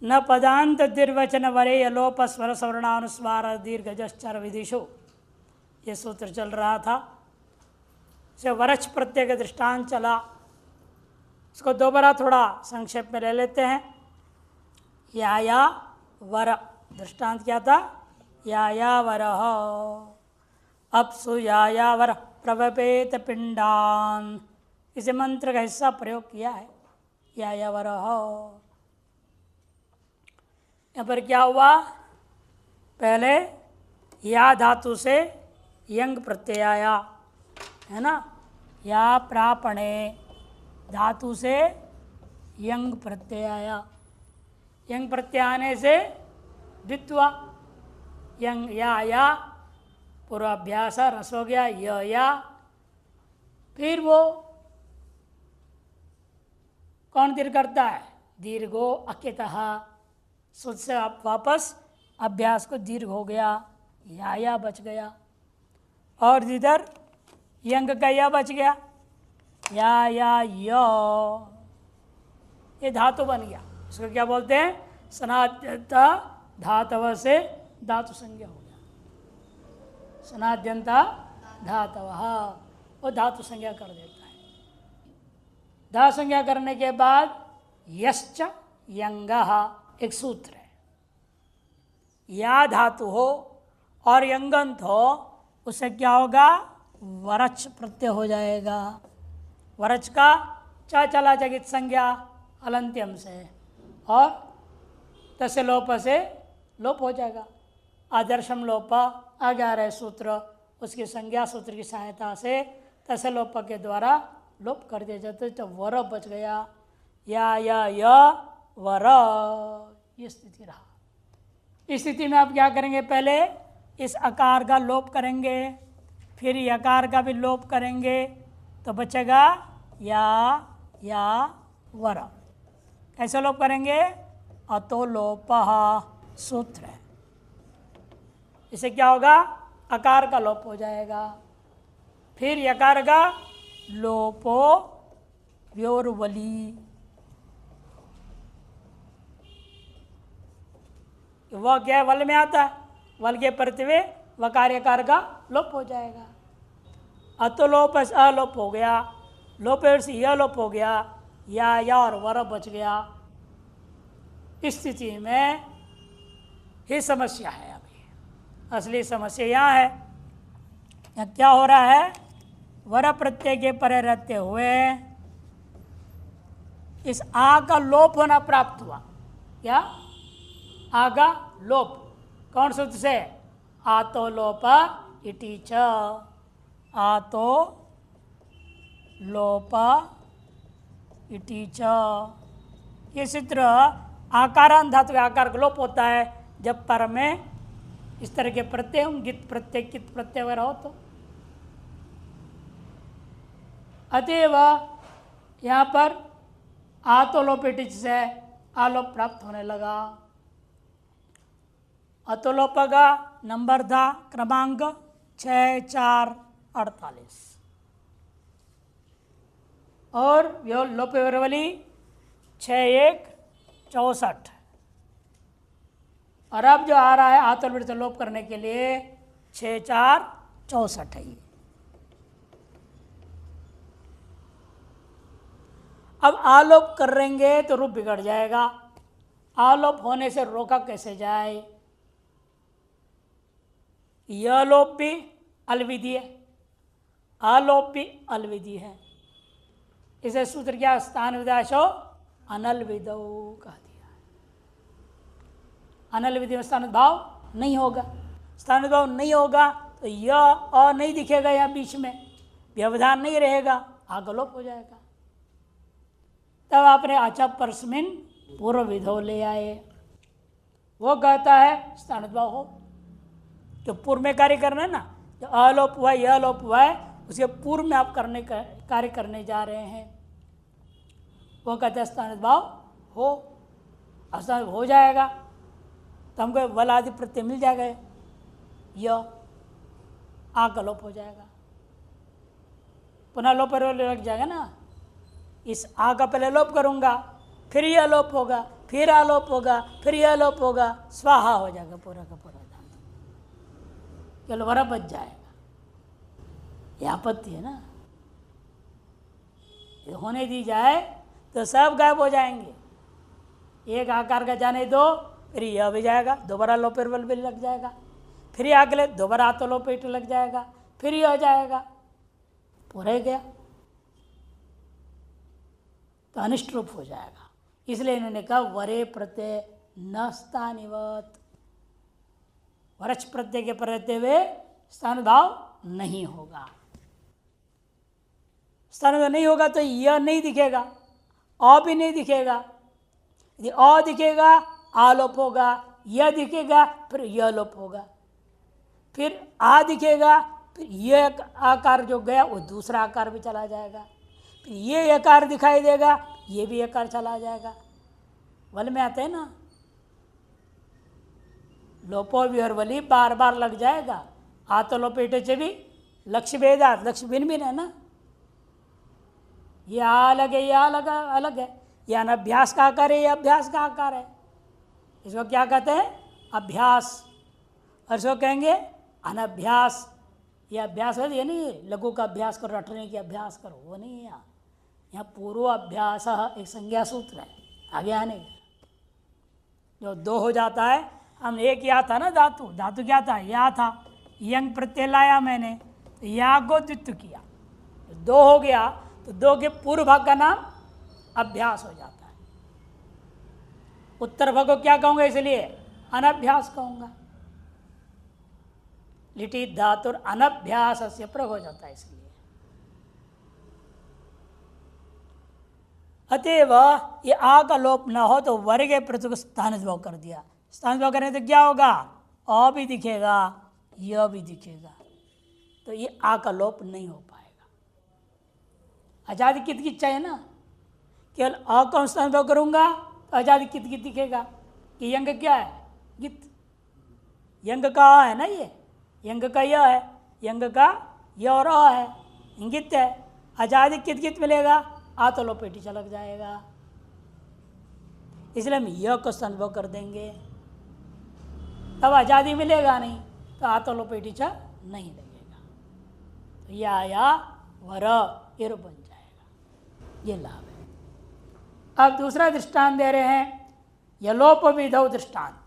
न पदांत दीर्घवचन वरे अलोप स्वर सवर्णानुस्वार दीर्घजश्चर विदिशु, ये सूत्र चल रहा था। से वरच प्रत्यय का दृष्टांत चला, उसको दोबारा थोड़ा संक्षेप में ले लेते हैं। या वर दृष्टांत क्या था? या वरः अपसु या वर प्रवपेत पिंडान, इसे मंत्र का हिस्सा प्रयोग किया है। या वरः, यहाँ पर क्या हुआ? पहले या धातु से यंग प्रत्यय आया है ना, या प्रापणे धातु से यंग प्रत्यय आया। यंग प्रत्यय आने से द्वित्वा यंग या पूर्वाभ्यास रस हो गया या, फिर वो कौन दीर्घ करता है? दीर्घो अकितः, सुध से आप वापस अभ्यास को दीर्घ हो गया, या बच गया। और इधर यंग का या बच गया, या ये धातु बन गया। इसको क्या बोलते हैं? सनाद्यंता धातव से धातु संज्ञा हो गया। सनाद्यंता धातव, वो धातु संज्ञा कर देता है। धातु संज्ञा करने के बाद यश्च यंगः, एक सूत्र है। या धातु हो और यंगंत हो, उससे क्या होगा? वरच प्रत्यय हो जाएगा। वरच का च चला जगित संज्ञा अलंत्यम से, और तसे लोप से लोप हो जाएगा। आदर्शम लोप आगे आ रहे सूत्र, उसकी संज्ञा सूत्र की सहायता से तसे लोप के द्वारा लोप कर दिया जाता है, तो वर बच गया। या वर, ये स्थिति रहा। इस स्थिति में आप क्या करेंगे? पहले इस आकार का लोप करेंगे, फिर यकार का भी लोप करेंगे, तो बचेगा या वर। कैसे लोप करेंगे? अतो लोपः सूत्र है। इससे क्या होगा? अकार का लोप हो जाएगा, फिर यकार का लोपो व्योर्वली, वह क्या है? वल में आता है, वल के प्रत्यय वकार यकार का लोप हो जाएगा। अतोलोप से अलोप हो गया, लोप से यह लोप हो गया, या और वर बच गया। इस स्थिति में ही समस्या है। अभी असली समस्या यहाँ है। यहाँ क्या हो रहा है? वर प्रत्यय के परे रहते हुए इस आ का लोप होना प्राप्त हुआ। क्या? आ का लोप। कौन सूत्र से? आतो लोप इति च, आतो लोप इति च। ये सूत्र आकारांत धातु के आकार का लोप होता है जब पर में इस तरह के प्रत्यय, गित प्रत्यय कित प्रत्यय वगैरह हो तो। अतएव यहाँ पर आतो लोप इति से आलोप प्राप्त होने लगा। अतोलोप का नंबर था क्रमांक 6, 4, 48 और लोप व्योर्वली 6, 1, 64। और अब जो आ रहा है आतोलोप से लोप करने के लिए 6, 4, 64 है। अब आलोप करेंगे तो रूप बिगड़ जाएगा। आलोप होने से रोका कैसे जाए? यह लोप भी अलविधि है, आलोप भी अलविधि है। इसे सूत्र क्या? स्थान विदाशो अनलविदो कह दिया। अनलविधि में स्थान भाव नहीं होगा। स्थान भाव नहीं होगा तो यह और नहीं दिखेगा, यहाँ बीच में व्यवधान नहीं रहेगा, आगलोप हो जाएगा। तब आपने आचा परस्मिन पूर्व विधो ले आए। वो कहता है स्थान भाव हो, जो पूर्व में कार्य करना है ना, जो अलोप हुआ यह लोप हुआ है, उसके पूर्व में आप कार्य करने जा रहे हैं। वो कहते हैं स्थान भाव हो, स्थान हो जाएगा तो हमको वल आदि प्रत्यय मिल जाएगा, यह आ का लोप हो जाएगा। पुनः लोप लग जाएगा ना। इस आ का पहले लोप करूंगा, फिर यह लोप होगा, फिर आलोप होगा, फिर यह आलोप होगा, स्वाहा हो जाएगा पूरा का पूरा धातु, केवल वर बच जाएगा। यह आपत्ति है ना, ये होने दी जाए तो सब गायब हो जाएंगे। एक आकार का जाने दो, फिर यह भी जाएगा, दोबारा लोप फिर बल भी लग जाएगा, फिर अगले दोबारा तो लोप पेट लग जाएगा, फिर यह हो जाएगा, पूरा ही गया, तो अनिष्ट रूप हो जाएगा। इसलिए इन्होंने कहा वरे प्रत्यय न स्थानिवत, वरच प्रत्यय के पर रहते हुए स्थान भाव नहीं होगा। स्थान भाव नहीं होगा तो यह नहीं दिखेगा, अ भी नहीं दिखेगा। यदि अ दिखेगा आलोप होगा, यह दिखेगा फिर यह लोप होगा, फिर आ दिखेगा फिर यह आकार जो गया वो दूसरा आकार भी चला जाएगा, फिर ये आकार दिखाई देगा ये भी आकार चला जाएगा। वल में आते हैं ना, लोपो भी और वली बार बार लग जाएगा। आ तो लोपेटे चे भी लक्ष्य भेदात, लक्ष्य भिन्न भिन्न है ना, ये अलग है, यह अलग अलग है, यह अनभ्यास का आकार है, यह अभ्यास का आकार है। इसको क्या कहते हैं? अभ्यास। और इसको कहेंगे अनभ्यास। यह अभ्यास है, ये नहीं लघु का अभ्यास करो, रटने की अभ्यास करो, वो नहीं है। यहाँ पूर्व अभ्यास एक संज्ञा सूत्र है, आगे आने जो दो हो जाता है। हम एक या था ना धातु, धातु क्या था? या था, यंग प्रत्यय लाया मैंने, तो या को द्वित्व किया, दो हो गया, तो दो के पूर्व भाग का नाम अभ्यास हो जाता है। उत्तर भाग को क्या कहूँगा? इसलिए अनभ्यास कहूँगा। लिटि धातु अनभ्यास से प्रयोग हो जाता है। इसलिए अतएव ये आ का लोप न हो तो वर्ग प्रत्यय को स्थान भाव कर दिया। स्थान भाव करने तो क्या होगा? अ भी दिखेगा, यह भी दिखेगा, तो ये आ का लोप नहीं हो पाएगा। आजादी कित कित चाहिए ना, केवल अ का स्थान भाव करूंगा तो आजादी कित कित दिखेगा कि यंग क्या है? गित। यंग का आ है ना, ये यंग का यह है, यंग का यह और अ है, इंगित है। आजादी कित कित मिलेगा? आ तो लोपेटी चलक जाएगा, इसलिए हम यह को संभव कर देंगे, तब आजादी मिलेगा नहीं, तो आ तो लोपेटी चा नहीं लगेगा, तो या वर ये रूप बन जाएगा। ये लाभ है। अब दूसरा दृष्टांत दे रहे हैं, यलोप विधौ दृष्टांत।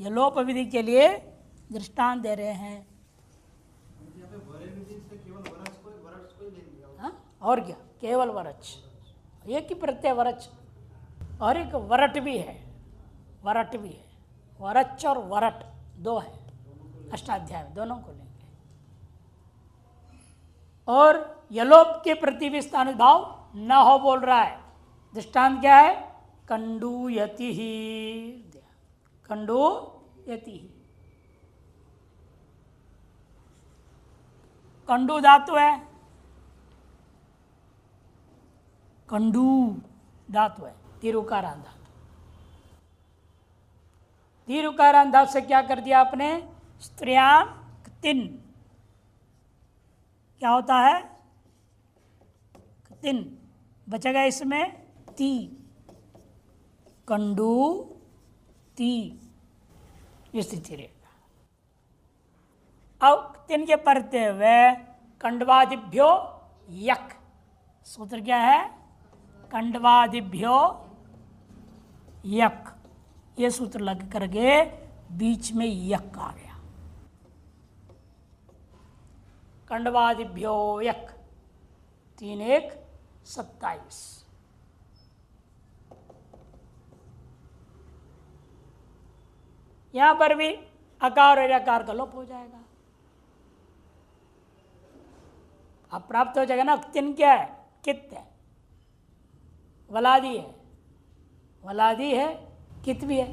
यलोप विधि के लिए दृष्टांत दे रहे हैं। और क्या? केवल वरच, एक ही प्रत्यय वरच, और एक वरट भी है, वरट भी है। वरच और वरट दो है, अष्टाध्याय में दोनों को लेंगे। और यलोप के प्रति भी स्थान भाव न हो बोल रहा है। दृष्टांत क्या है? कंडूयति ही, कंडूयति ही। कंडू धातु है, कंडू धातु है, दीर्घकारांत धातु। दीर्घकारांत धातु से क्या कर दिया आपने? स्त्रियां तिन, क्या होता है? तिन बचेगा इसमें ती, कंडू ती स्थिति रहेगा। अब तिन के परते हुए कंडवादिभ्यो यक, सूत्र क्या है? कंडवादिभ्यो यक, ये सूत्र लग करके बीच में यक आ गया। कंडवादिभ्यो यक, 3 1 27। यहां पर भी अकार और अकार का लोप हो जाएगा। अब प्राप्त हो जाएगा ना, तिन क्या है? कित है, वलादी है, वलादी है, कित भी है।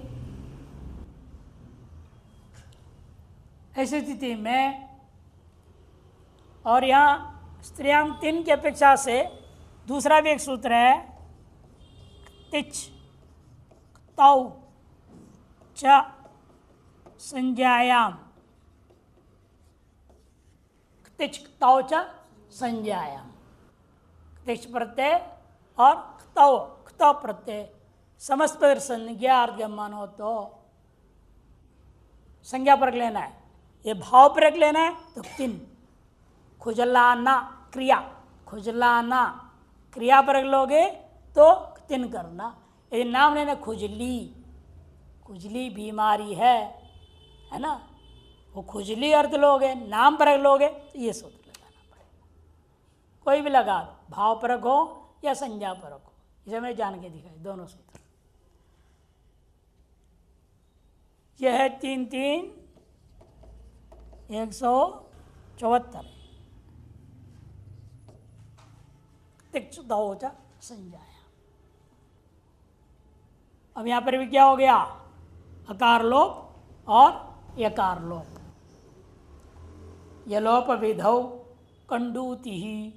ऐसी स्थिति में, और यहाँ स्त्रियांग तिन की अपेक्षा से दूसरा भी एक सूत्र है, तिच तौ च संज्ञायाम, तिच तौ च संज्ञायाम, तिच प्रत्यय और क्तौ, क्तौ प्रत्यय समस्त पद संज्ञा अर्थ मानो तो संज्ञा पर लेना है, ये भाव पर लेना है तो तिन। खुजलाना क्रिया, खुजलाना क्रिया पर लोगे तो तिन करना। यदि नाम लेना खुजली, खुजली बीमारी है ना, वो खुजली अर्थ लोगे, नाम परक लोगे तो ये सूत्र लगाना पड़ेगा। कोई भी लगा दो, भाव परक हो या संज्ञा परक हो, इसे मैं जान के दिखाई दोनों सूत्र। यह है 3-3 174 तिक्ष संज्ञाया। अब यहां पर भी क्या हो गया, अकार लोप और यकार लोप। यलोप विधौ कंडूति ही,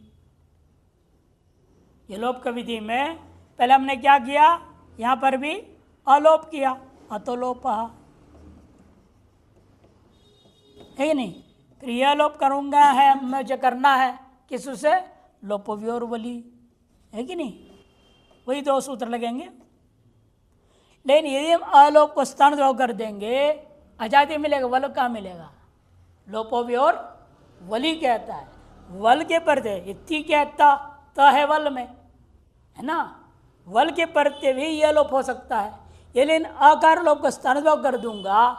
यलोप का विधि में पहले हमने क्या किया, यहां पर भी अलोप किया, अतोलोप है नहीं। फिर यह लोप करूंगा है मुझे करना है किस से, लोपव्योर वली है कि नहीं, वही दो सूत्र लगेंगे। लेकिन यदि हम अलोप को स्थान द्रोह कर देंगे, आजादी मिलेगा, वल कहाँ मिलेगा। लोपोव्योर वली कहता है, वल के परते इतनी कहता तो है वल में, है ना, वल के परते भी यह लोप हो सकता है। ये लेकिन आकार लोप को स्थान द्रोह कर दूंगा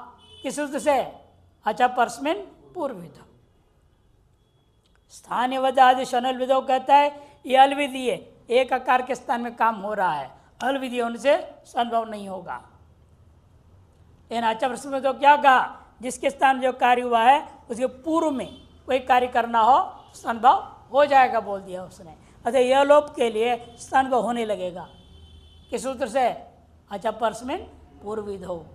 किस सूत्र से, अच्छा परस्मिन पूर्विध। स्थानीय वदादि शनल विधो कहता है ये अलविधि है, एक आकार के स्थान में काम हो रहा है, अलविधि होने से संभव नहीं होगा। लेकिन अच्छा प्रश्न में तो क्या कहा, जिसके स्थान जो कार्य हुआ है उसके पूर्व में कोई कार्य करना हो संभव हो जाएगा बोल दिया उसने। अच्छा यह लोप के लिए संभव होने लगेगा किस सूत्र से, अच्छा परस्मिन पूर्विध हो।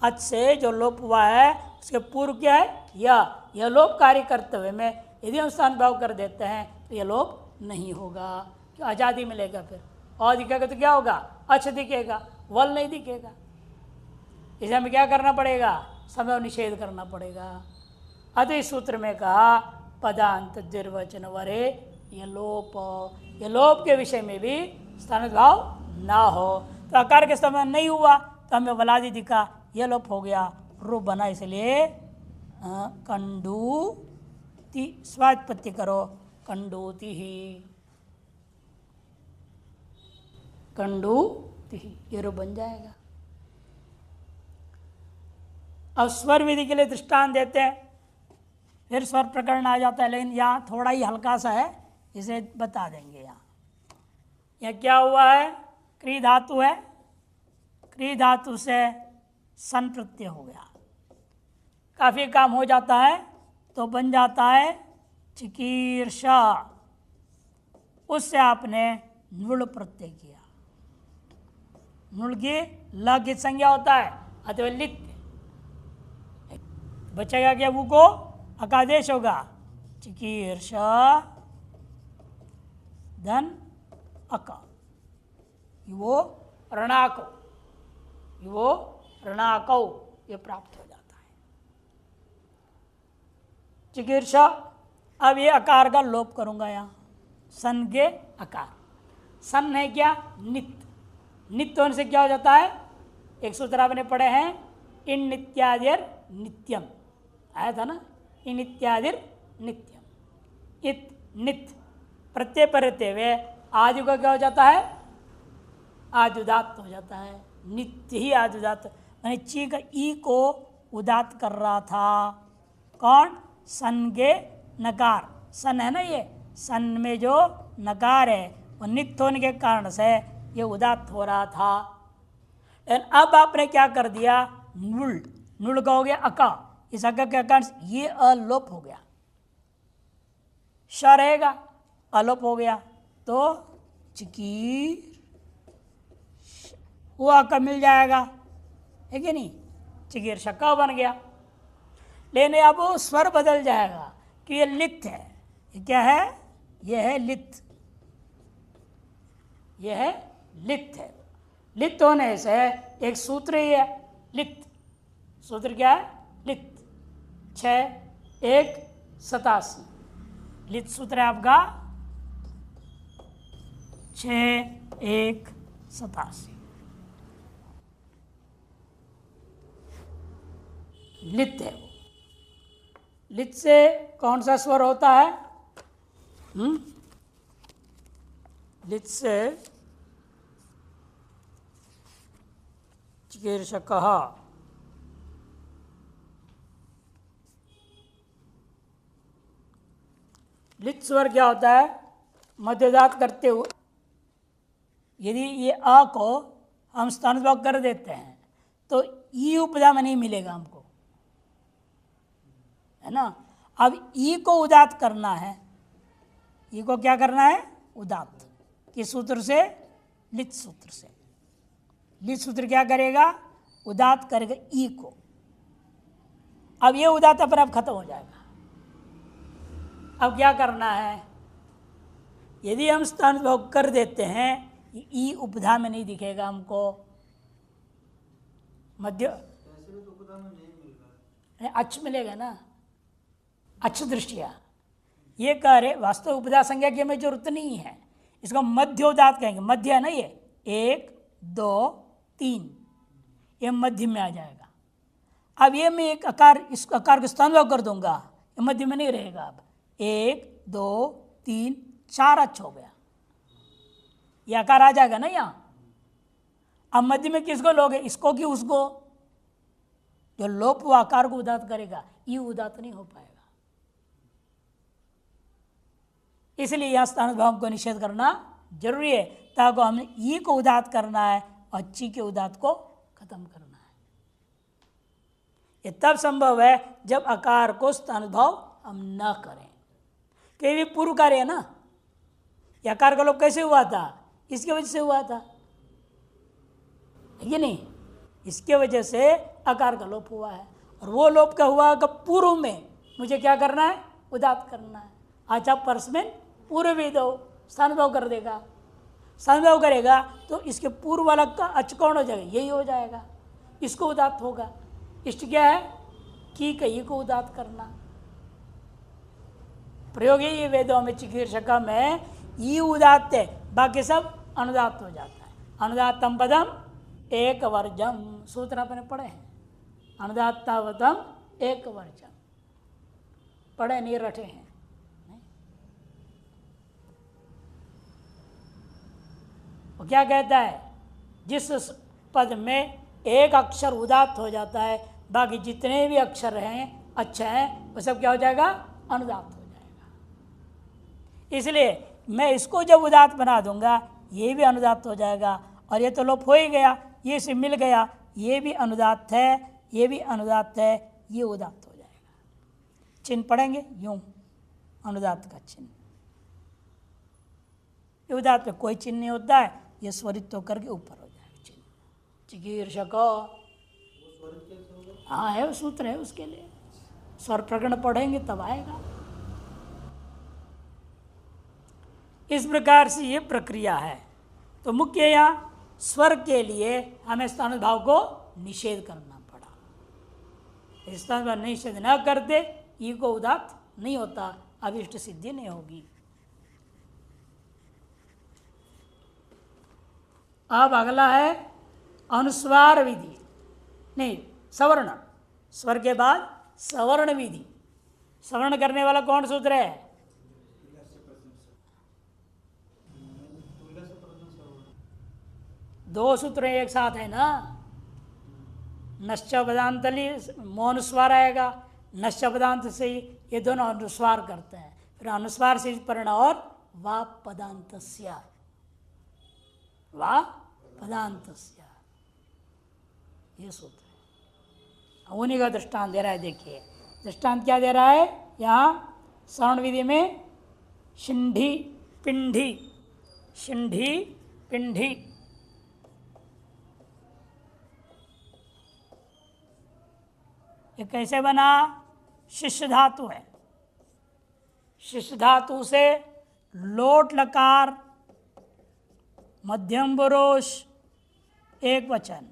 अच से जो लोप हुआ है उसके पूर्व क्या है, यह लोप कार्य करते हुए में यदि हम स्थान भाव कर देते हैं तो यह लोप नहीं होगा, क्यों आज़ादी मिलेगा। फिर और दिखेगा तो क्या होगा, अच दिखेगा, वल नहीं दिखेगा। इसे हमें क्या करना पड़ेगा, संभव निषेध करना पड़ेगा। अतः इस सूत्र में कहा पदांत निर्वचन वरे यह लोप के विषय में भी स्थान भाव ना हो। तो आकार के समय नहीं हुआ तो हमें वलादि दिखा, यह लोप हो गया, रूप बना, इसलिए कंडूति स्वात्पत्ति करो, कंडूति ही, कंडूति ही, ये रूप बन जाएगा। अब स्वर विधि के लिए दृष्टांत देते हैं, फिर स्वर प्रकरण आ जाता है, लेकिन यहाँ थोड़ा ही हल्का सा है, इसे बता देंगे। यहाँ क्या हुआ है, क्री धातु है, क्री धातु से सन प्रत्यय हो गया, काफ़ी काम हो जाता है तो बन जाता है चिकीर्षा, उससे आपने नुल प्रत्यय किया, नुल की ल की संज्ञा होता है अथवा लित, बचेगा क्या, वो को अकादेश होगा, चिकीर्षा धन अका, वो ऋणाको, वो ऋणाको, ये प्राप्त हो जाता है चिकीर्षा। अब ये अकार का लोप करूंगा यहाँ, सन के अकार, सन है क्या, नित्य, नित्य होने से क्या हो जाता है, एक सूत्र आपने पढ़े हैं, इन नित्यादिर नित्यम आया था ना, इन नित्यादिर नित्यम, इत नित्य प्रत्यय परते हुए आदि का क्या हो जाता है, आदुदात हो जाता है, नित्य ही आदुदात, मैंने ची का ई को उदात कर रहा था, कौन, सन के नकार, सन है ना, ये सन में जो नकार है वो नित्य होने के कारण से ये उदात हो रहा था। लेकिन अब आपने क्या कर दिया, नुल, नुल का हो गया अका, इस अका के कारण ये अलोप हो गया, श रहेगा, अलोप हो गया, तो चिकीर वो अका मिल जाएगा, है कि नहीं, चिकीर शक्का बन गया। लेकिन अब वो स्वर बदल जाएगा कि ये लित है, ये क्या है, ये है लित, ये है लित है, लित होने से एक सूत्र ही है लित, सूत्र क्या है, लित 6-1-87, लित सूत्र है आपका 6-1-87, लित है वो। लित से कौन सा स्वर होता है? लित से चिकीर्षकः। लित स्वर क्या होता है? मध्यदात करते हुए यदि ये अ को हम स्तनभाव कर देते हैं तो ई उपदा में नहीं मिलेगा हमको, है ना। अब ई को उदात करना है। ई को क्या करना है? उदात। किस सूत्र से? लित सूत्र से। लित सूत्र क्या करेगा? उदात करेगा ई को। अब ये उदात अपने आप खत्म हो जाएगा। अब क्या करना है? यदि हम स्तन भोग कर देते हैं, ई उपधा में नहीं दिखेगा हमको, मध्य अच्छ मिलेगा ना, अच्छ दृष्टिया। ये कह रहे वास्तव उपधा संज्ञा की हमें जरूरत नहीं है, इसको मध्य उदात कहेंगे। मध्य है ना, ये 1 2 3, ये मध्य में आ जाएगा। अब ये मैं एक आकार, इस आकार को स्तन भोग कर दूंगा, ये मध्य में नहीं रहेगा। अब 1 2 3 4 अच्छ हो गया, ये आकार आ जाएगा ना यहाँ। अब मध्य में किसको लोगे? इसको कि उसको? जो लोप वो आकार को उदात करेगा, ये उदात नहीं हो पाएगा। इसलिए यहां स्थान भाव को निषेध करना जरूरी है, ताकि हमें ई को उदात करना है और ची के उदात को खत्म करना है। ये तब संभव है जब आकार को स्थान भाव हम न करें। कई भी पूर्व कार्य है ना, ये आकार का लोप कैसे हुआ था? इसके वजह से हुआ था, ये नहीं, इसके वजह से आकार का लोप हुआ है। और वो लोप का हुआ कि पूर्व में मुझे क्या करना है? उदात करना है। आचा परस्मेन पूर्व दो, स्थानभाव कर देगा। स्थानभाव करेगा तो इसके पूर्व वाला का अच कौन हो जाएगा? यही हो जाएगा, इसको उदात होगा। इष्ट क्या है? की कई को उदात करना। प्रयोग है ये वेदों में, चिकीर्षका में ई उदात है, बाकी सब अनुदात हो जाता है। अनुदातम पदम एक वर्जम, सूत्र अपने पढ़े हैं। अनुदात्तावतम एक वर्जम, पढ़े नहीं रटे हैं। वो क्या कहता है? जिस पद में एक अक्षर उदात हो जाता है, बाकी जितने भी अक्षर हैं अच्छे हैं, वो सब क्या हो जाएगा? अनुदात हो जाएगा। इसलिए मैं इसको जब उदात बना दूंगा, ये भी अनुदात हो जाएगा। और ये तो लोप हो ही गया, ये से मिल गया, ये भी अनुदात है, ये भी अनुदात है, ये उदात हो जाएगा। चिन्ह पढ़ेंगे यूं, अनुदात का चिन्ह। ये उदात पे कोई चिन्ह नहीं होता है, ये स्वरित होकर के ऊपर हो जाएगा चिन्ह। चिकीर्षक, हाँ है, सूत्र है उसके लिए। स्वर प्रकरण पढ़ेंगे तब आएगा। इस प्रकार से ये प्रक्रिया है। तो मुख्य यहाँ स्वर के लिए हमें स्थान भाव को निषेध करना पड़ा। स्थान भाव निषेध न करते ई को उदात नहीं होता, अभिष्ट सिद्धि नहीं होगी। अब अगला है अनुस्वार विधि, नहीं सवर्ण। स्वर के बाद सवर्ण विधि। सवर्ण करने वाला कौन सूत्र है? दो सूत्र एक साथ है ना। नश्च पदांतली मौन स्वर आएगा, नश्च पदांत से ये दोनों अनुस्वार करते हैं। फिर अनुस्वार से पर्ण और वा पदांतस्य, वा पदांतस्य, ये सूत्र है। उन्हीं का दृष्टांत दे रहा है। देखिए दृष्टांत क्या दे रहा है यहाँ श्रवण विधि में? शिंढी पिंडी, शिंढी पिंडी। ये कैसे बना? शिष्य धातु है। शिष्य धातु से लोट लकार, मध्यम पुरुष, एक वचन,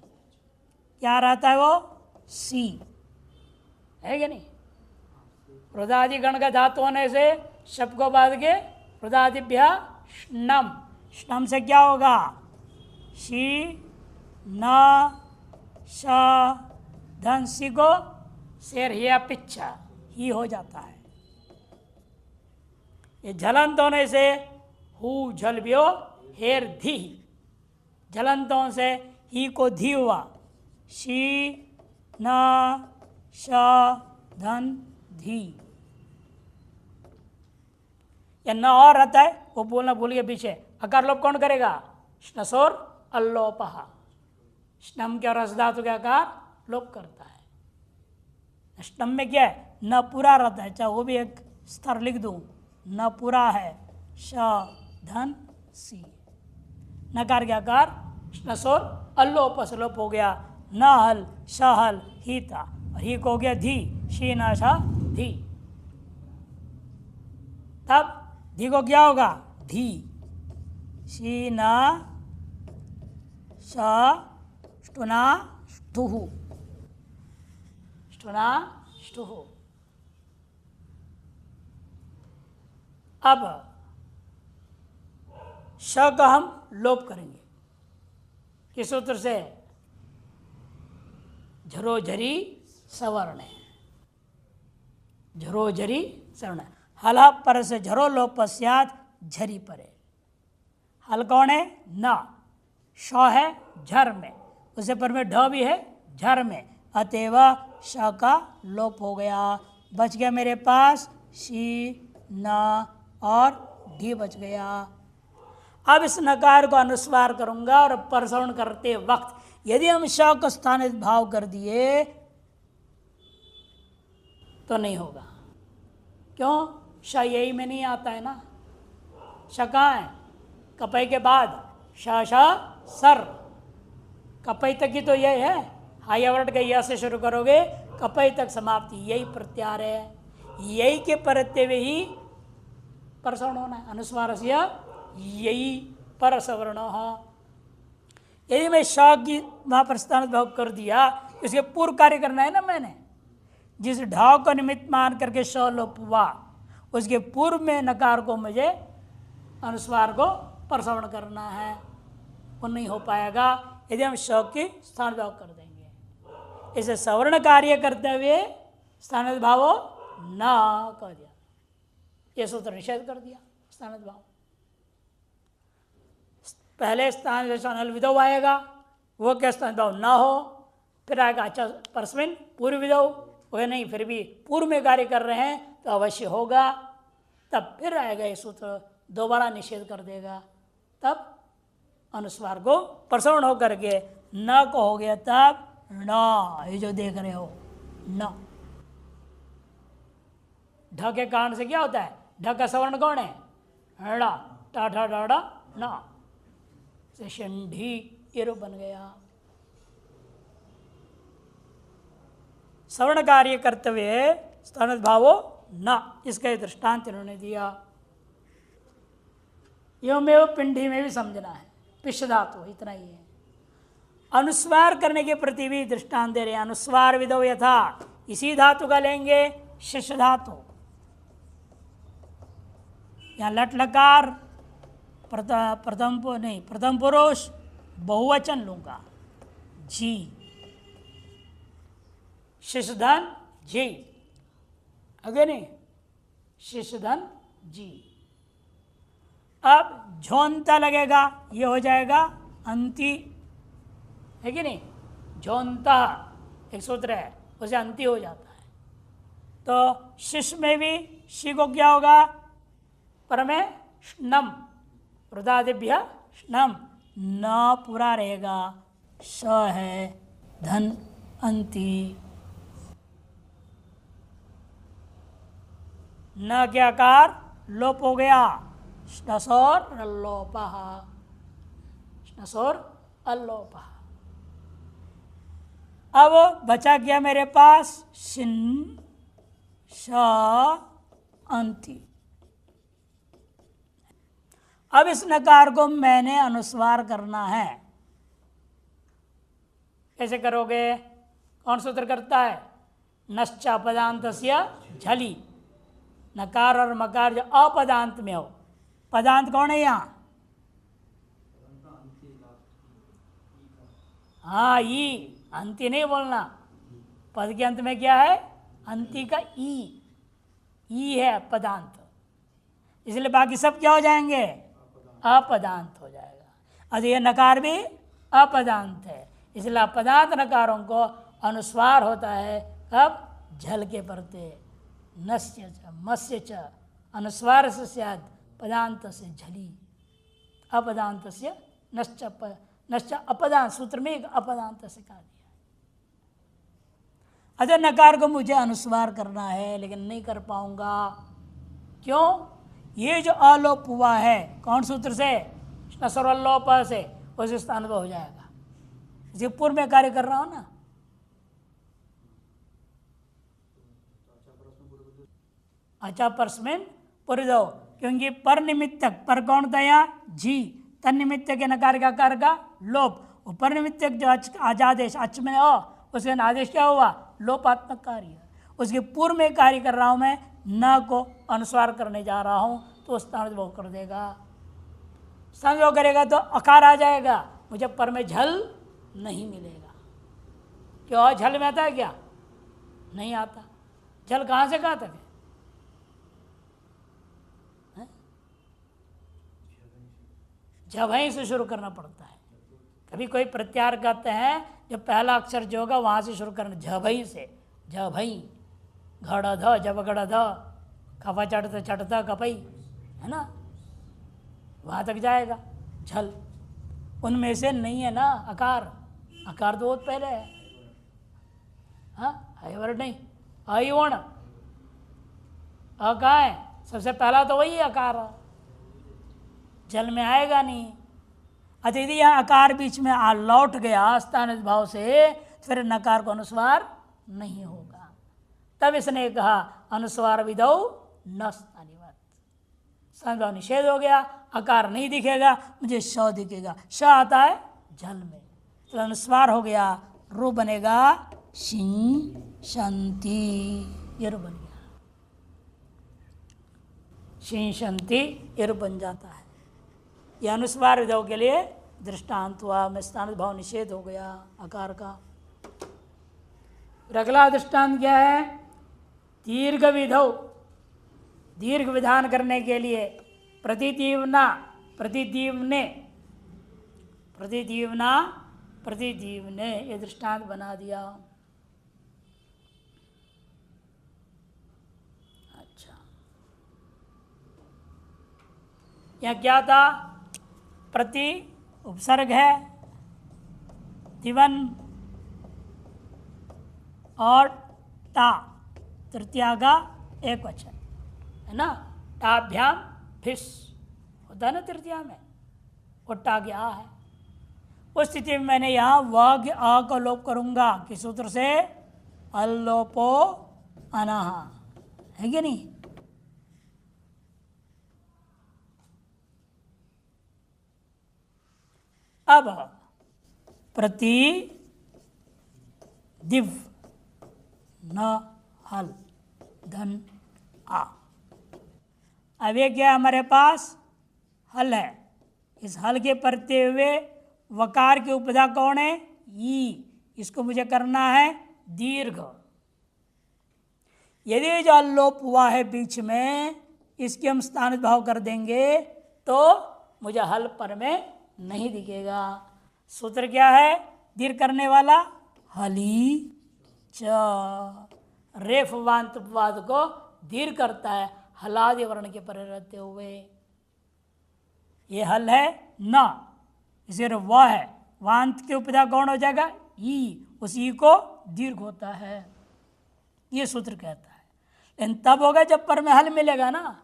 क्या रहता है वो? सी है क्या नहीं? रुदादि गण का धातु होने से शब्द को बाद के रुदादिभ्य श्नम, श्नम से क्या होगा? शी न श धन सी को शेर हिया पिच्छा ही हो जाता है। ये झलंत होने से हु झलव्यो हेर धी, झलंतों से ही को धी हुआ। शी न श धन धी, या न और रहता है वो बोलना भूल गया पीछे। अकार लोप कौन करेगा? श्नसोर अल्लोपः, श्नम के और रस धातु के आकार लोप करता है। श्नम में क्या है? न पूरा रहता है, चाहे वो भी एक स्तर लिख दूं, न पूरा है। श धन सी, नकार के आकार श्नसोर अल्लोप से लोप हो गया। न हल शहल ही था, और ही को हो गया धी, शी न श धी। तब धी को क्या होगा? धी, शी न श ष्टुना ष्टुहु, ष्टुना ष्टुहु। अब श का हम लोप करेंगे किस सूत्र से? झरोझरी सवर्ण, झरोझरी सवर्ण। हल पर से झरो लोप पश्चात झरी परे। हल कौन है? न, श है झर में, उसे पर में ढ भी है झर में, अतएव श का लोप हो गया। बच गया मेरे पास शी न और ढी बच गया। अब इस नकार को अनुस्वार करूंगा और परसवर्ण करते वक्त यदि हम श को स्थानित भाव कर दिए तो नहीं होगा। क्यों? श यही में नहीं आता है ना। श कहाँ है? कपई के बाद श श सर, कपई तक ही तो यही है। हाई वर्ड का यह से शुरू करोगे, कपई तक समाप्ति, यही प्रत्यार है। यही के परत्य में ही परसवर्ण होना है। अनुस्वार से यही परसवर्ण। यदि मैं श की वहाँ पर स्थानित भाव कर दिया, इसके पूर्व कार्य करना है ना। मैंने जिस ढाव को निमित्त मान करके श लोप हुआ, उसके पूर्व में नकार को मुझे अनुस्वार को परसवर्ण करना है। वो नहीं हो पाएगा यदि हम श की स्थानित भाव कर देंगे। इसे सवर्ण कार्य करते हुए स्थानित भाव न कह दिया, ये सूत्र निषेध कर दिया। स्थानित भाव पहले स्थान अनल विधौ आएगा, वो क्या स्थानित भाव न हो, फिर आएगा अच्छा परस्मिन पूर्व विधौ, वह नहीं फिर भी पूर्व में कार्य कर रहे हैं तो अवश्य होगा। तब फिर आएगा ये सूत्र, दोबारा निषेध कर देगा। तब अनुस्वार को परसवर्ण होकर के न को हो गया। तब न, ये जो देख रहे हो न, ढ के कारण से क्या होता है? ढ का सवर्ण कौन है? ड़ा, टा ठा डाड़ा न से षंढी ये रूप बन गया। सवर्ण कार्य करते हुए स्थानित भावो न, इसका दृष्टांत इन्होंने दिया। एवमेव पिंडी में भी समझना है, पिश धातु इतना ही है। अनुस्वार करने के प्रति भी दृष्टांत दे रहे हैं। अनुस्वार विधौ यथा, इसी धातु का लेंगे शिश धातु। यहाँ लट लकार प्रथम पुरुष बहुवचन लूंगा, जी, शिशधन जी, अगे नहीं, शिशधन जी। अब झोंता लगेगा, ये हो जाएगा अंति, है कि नहीं? झोंता एक सूत्र है, उसे अंति हो जाता है। तो शिश में भी शी को क्या होगा? पर में श्नम, वृदादिभ्य श्नम, न पूरा रहेगा, श है धन अंति। न के आकार लोप हो गया, श्नसोर अल्लोपः, श्नसोर अल्लोपः। अब बचा गया मेरे पास शिन श अंति। अब इस नकार को मैंने अनुस्वार करना है। कैसे करोगे? कौन सूत्र करता है? नश्च अपदान्तस्य झली, नकार और मकार जो अपदांत में हो। पदांत कौन है यहाँ? हाँ, ई, अंति नहीं बोलना। पद के अंत में क्या है? अंति का ई है पदांत, इसलिए बाकी सब क्या हो जाएंगे, अपदांत हो जाएगा। और ये नकार भी अपदांत है, इसलिए अपदांत नकारों को अनुस्वार होता है कब, झल के परते, नस्य च मत्स्य च अनुस्वार से स्यात् पदांत से झली, अपदांत से नश्च अपदांत, सूत्र में एक अपदांत से कहा दिया। अगर नकार को मुझे अनुस्वार करना है लेकिन नहीं कर पाऊंगा, क्यों, ये जो अलोप हुआ है कौन सूत्र से, सर्वलोप से, उस स्थान पर हो जाएगा। इसे पूर्व में कार्य कर रहा हूं ना, अच्छा परस्मिन पुरिदो, क्योंकि पर निमित्तक, पर कौन था यहाँ, जी, तन निमित्तक के नकार का कार का लोप, ऊपर निमित्तक जो आजादेश अच में ओ, उसके आदेश क्या हुआ, लोपात्मक कार्य। उसके पूर्व में कार्य कर रहा हूं मैं, न को अनुस्वार करने जा रहा हूं, तो स्थान वो कर देगा। स्थान वो करेगा तो अकार आ जाएगा, मुझे पर में झल नहीं मिलेगा। क्यों, झल में आता है क्या, नहीं आता। झल कहाँ से कहाँ तक है, जब वहीं से शुरू करना पड़ता है। कभी कोई प्रत्याहार करते हैं, जब पहला अक्षर जो होगा वहाँ से शुरू करना, झभई से, झभई, घड़ ध, जब गड़ ध, खफा चढ़ता चढ़ता कपई, है ना, वहाँ तक जाएगा झल। उनमें से नहीं है ना अकार, अकार तो बहुत पहले है, हाँ, वर्ड नहीं, अवर्ण कहाँ है, सबसे पहला तो वही अकार, जल में आएगा नहीं। अच्छा यदि यहाँ अकार बीच में लौट गया स्थानित भाव से, फिर नकार को अनुस्वार नहीं होगा। तब इसने कहा अनुस्वार विधौ न स्थानिवत, स्थानित भाव निषेध हो गया, अकार नहीं दिखेगा, मुझे श दिखेगा, श आता है जल में, तो अनुस्वार हो गया, रू बनेगा शिं शंति, ये रू बन गया, शिं शंति ये रू बन जाता है। यह अनुस्वार विधौ के लिए दृष्टांत हुआ, में स्थानित भाव निषेध हो गया अकार का। अगला दृष्टांत क्या है, दीर्घ विधौ, दीर्घ विधान करने के लिए प्रतिदीवना, प्रतिदीवने, प्रतिदीवना, प्रतिदीवने, ये दृष्टांत बना दिया। अच्छा, यह क्या था, प्रति उपसर्ग है, दिवन और टा, तृतीया का एक वचन है ना, टाभ्याम फिस होता है ना तृतीया में, वो टा गया है। उस स्थिति में मैंने यहाँ वाग आ को लोप करूंगा, किस सूत्र से, अल्लोपो अनाहा, है कि नहीं। अब प्रति दिव न हल धन आ, अब ये क्या हमारे पास हल है, इस हल के पढ़ते हुए वकार की उपधा कौन है, ई, इसको मुझे करना है दीर्घ। यदि जो अल्लोप हुआ है बीच में, इसके हम स्थानित भाव कर देंगे तो मुझे हल पर में नहीं दिखेगा। सूत्र क्या है, दीर्घ करने वाला हली च, रेफ वांत उपवाद को दीर्घ करता है हलादि वर्ण के परे रहते हुए। ये हल है न, इसे वह है, वांत के उपधा कौन हो जाएगा, ई, उस ई को दीर्घ होता है, ये सूत्र कहता है। लेकिन तब होगा जब पर में हल मिलेगा ना,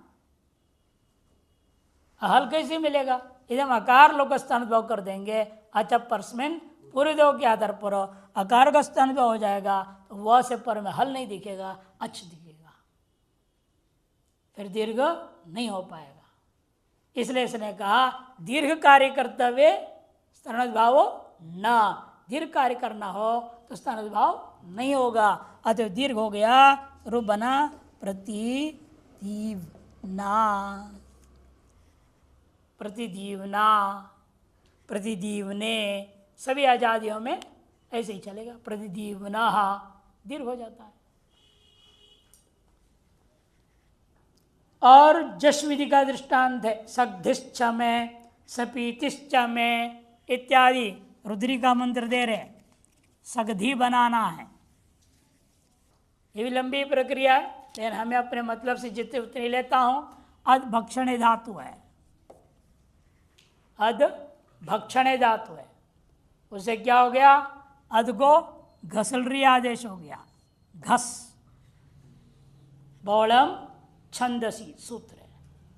हल कैसे मिलेगा, इधम अकार लोग स्थान भाव कर देंगे, अच्छा परस्मिन पूरे दो के आधार पर अकार का स्थान भाव हो जाएगा, तो वह से पर में हल नहीं दिखेगा, अच्छ दिखेगा, फिर दीर्घ नहीं हो पाएगा। इसलिए इसने कहा दीर्घ कार्य करते हुए स्थानित भाव न, दीर्घ कार्य करना हो तो स्थानित भाव नहीं होगा, अतः दीर्घ हो गया, रूप बना प्रतिदीवना, प्रतिदीवना, प्रतिदीवने, सभी आजादियों में ऐसे ही चलेगा, प्रतिदीवना दीर्घ हो जाता है। और जश विधि का दृष्टांत है सग्धिश्च में, सपीतिश्च में इत्यादि रुद्री का मंत्र दे रहे। सगधी बनाना है, ये भी लंबी प्रक्रिया है, लेकिन हमें अपने मतलब से जितने उतने लेता हूं। अध भक्षण धातु है, अध भक्षण धातु है, उससे क्या हो गया? अध को घसलरी आदेश हो गया, घस। बहुलम छंदसी सूत्र है,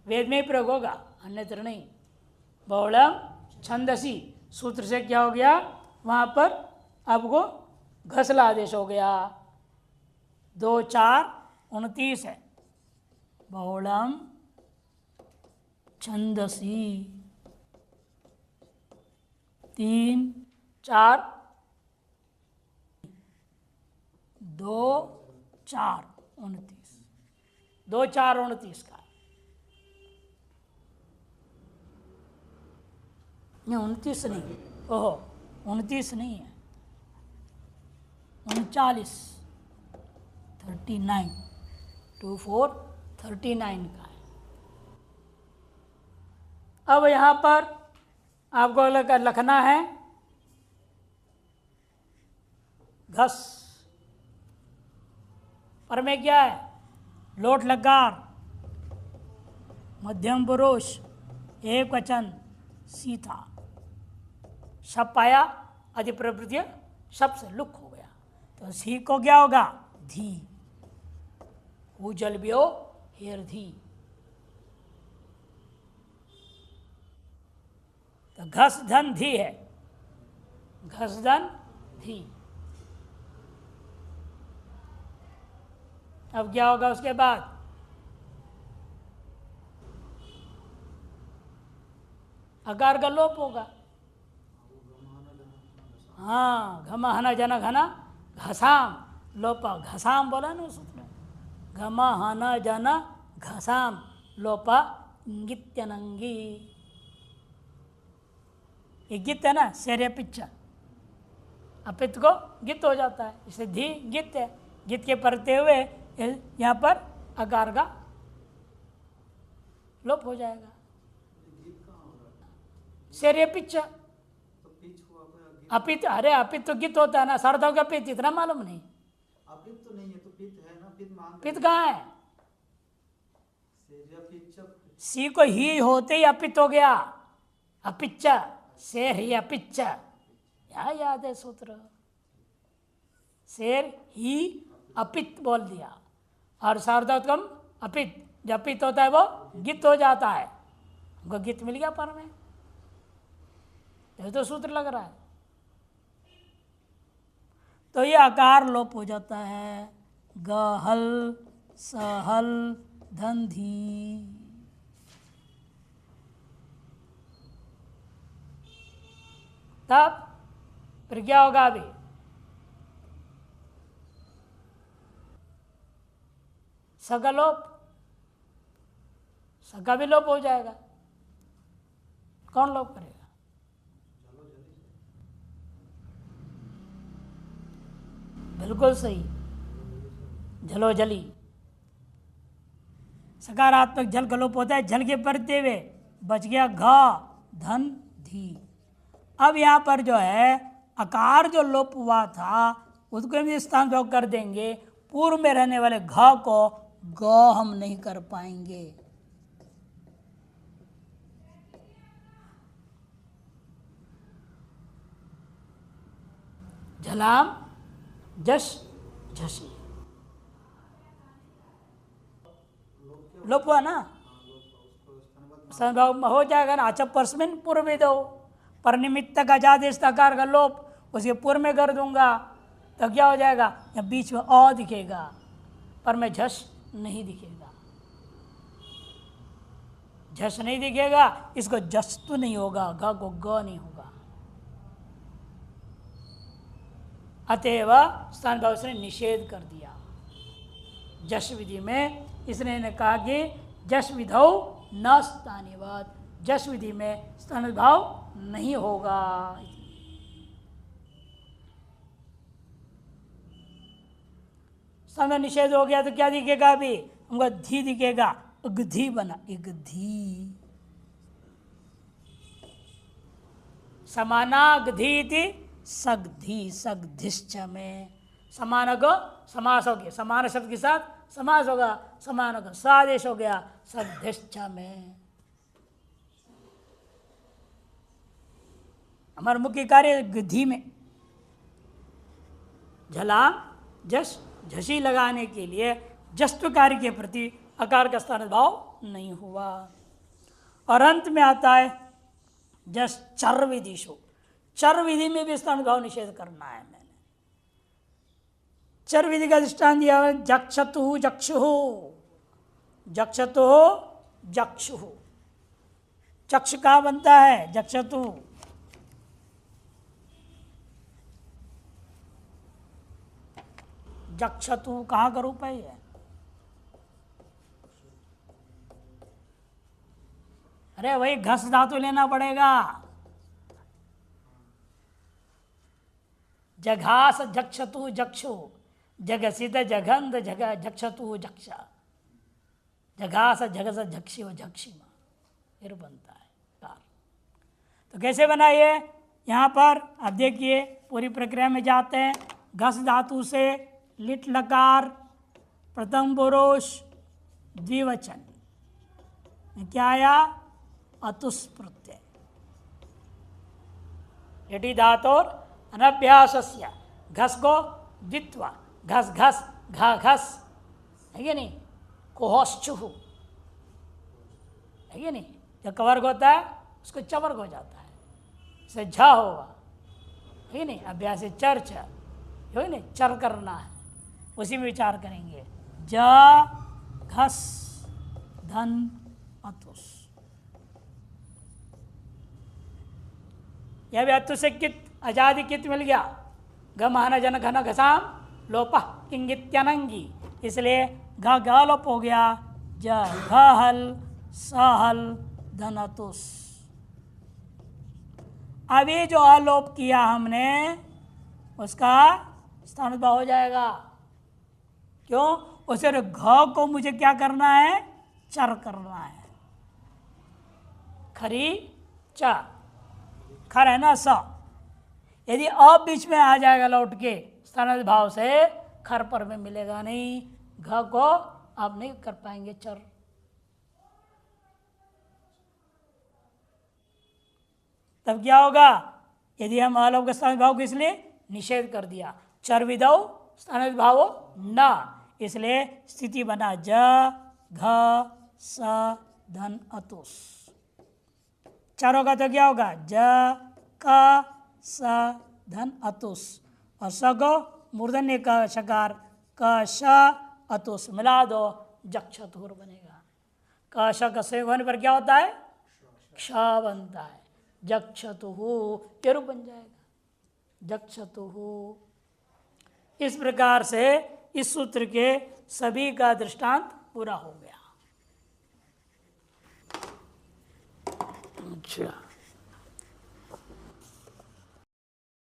वेद में ही प्रयोग होगा, अन्यत्र नहीं। बहुलम छंदसी सूत्र से क्या हो गया? वहां पर अब को घसला आदेश हो गया। 2 4 29 है। बहुलम छंदसी 3 4 2 4 29, 2 4 29 का नहीं, 29 नहीं, ओहो 29 नहीं है, 39 39 2 4 39 का है। अब यहाँ पर आपको लिखना है घस, पर में क्या है? लोट लकार, मध्यम पुरुष, एक वचन, सीता। शब पाया, अधिप्रवृत्ति शब से लुक हो गया, तो सी को क्या होगा? धी। जल ब्यो हेर धी, तो घस धन धी है, घस धन धी। अब क्या होगा उसके बाद? अकार का लोप होगा। हाँ, घमहन जन घना घसाम, लोपा घसाम बोला ना सूत्र में, घमहन जन घसाम लोपा इंगित्यनंगी। ये गित है ना, शेर पिच्चा, अपित को गित हो जाता है, इसे धी गित है। गित के पढ़ते हुए यहाँ पर अकार का लोप हो जाएगा। शेर पिच्चा, अपित, अरे अपित तो गित होता है ना, सार्धव का पित इतना मालूम नहीं। अपित तो नहीं है, तो पित है ना, पित मान पित कहाँ है? सी को ही होते ही अपित हो गया, अपिच्चा, शेर ही अपिच्चा, क्या याद है सूत्र? शेर ही अपित बोल दिया, और सार्वधातुकम अपित, जब अपित होता है वो गित हो जाता है, उनको गित मिल गया पर में, ये तो सूत्र लग रहा है। तो ये आकार लोप हो जाता है, गहल सहल धंधी। तब फिर क्या होगा? अभी सका लोप, सका भी लोप हो जाएगा। कौन लोप करेगा? बिल्कुल सही, जलो जली। सकारात्मक जल का लोप होता है, जल के पढ़ते हुए बच गया घ धन धी। अब यहाँ पर जो है अकार जो लोप हुआ था उसको हम स्थान पर कर देंगे, पूर्व में रहने वाले घ को ग हम नहीं कर पाएंगे। झलाम जश झसी लोप हुआ ना, संभव हो जाएगा ना। अच्छा, परस्मिन पूर्व दो, पर निमित्त का जादेश तकार का लोप उसके पूर्व में कर दूंगा, तो क्या हो जाएगा? या बीच में अ दिखेगा, पर में झस नहीं दिखेगा, झस नहीं दिखेगा, इसको जस्तु नहीं होगा, ग को ग नहीं होगा। अतएव स्थान भाव से निषेध कर दिया जश विधि में। इसने ने कहा कि जश विधौ न स्थानीयवाद, जश विधि में स्थान भाव नहीं होगा। स्थान निषेध हो गया तो क्या दिखेगा? अभी हमको धी दिखेगा, उगधी बना, इगधी। समानागधी थी सगधी, सगधिश्च में समान को समास हो गया, समान शब्द के साथ समास होगा, समान को सादेश हो गया सगधिश्च में। हमारा मुख्य कार्य गधी में झलाम जस झसी लगाने के लिए जस्त्व कार्य के प्रति अकार का स्थान भाव नहीं हुआ। और अंत में आता है जस चर विधिशु, चर विधि में भी स्थान भाव निषेध करना है। मैंने चर विधि का दृष्टांत दिया है जक्षतु जक्षुः, जक्षतु जक्षुः। चक्ष कहाँ बनता है? जक्षतु। जक्षतु कहाँ का रूप है ये? अरे वही घस धातु लेना पड़ेगा। जघास जक्षतु जक्षु, जगसित जघंद जग जक्षतु जक्षा, जघास जगस झक्षि व झक्षिमा, फिर बनता है कार। तो कैसे बनाइए? यहाँ पर आप देखिए पूरी प्रक्रिया में जाते हैं। घस धातु से लिट लकार प्रथम पुरुष द्विवचन क्या आया? अतुस् प्रत्यय। लिटि धातोर अनभ्यासस्य घस को द्वित्वा घस घस घा घस है कि नहीं? कोहश्चुः है कि नहीं? जब कवर्ग होता है उसको चवर्ग हो जाता है, इसे झा होगा है कि नहीं? अभ्यास चर्च है नहीं? चर करना है, उसी में विचार करेंगे। ज घस धन अतुस, यह भी अतु से कित आजादी कित मिल गया। गमहन जन घन घसाम लोप किंगित्यनंगी, इसलिए घ ग लोप हो गया। ज घ हल सहल धनतुस। अभी जो अलोप किया हमने उसका स्थान भाव हो जाएगा। क्यों? उसे घ को मुझे क्या करना है? चर करना है। खरी च, खर है ना स, यदि अ बीच में आ जाएगा लौट के स्थान भाव से, खर पर में मिलेगा नहीं। घ को आप नहीं कर पाएंगे चर। तब क्या होगा? यदि हम अलोप का स्थान भाव को इसलिए निषेध कर दिया, चर विधौ स्थान भाव न, इसलिए स्थिति बना ज घ स धन अतुस। चार होगा तो क्या होगा? ज क स धन अतुस, और स को मूर्धन्य का शकार क श अतुस मिला दो, जक्षतुर बनेगा। क श का संयोग होने पर क्या होता है? क्ष बनता है। जक्षतुः ये रूप बन जाएगा, जक्षतुः। इस प्रकार से इस सूत्र के सभी का दृष्टांत पूरा हो गया। अच्छा।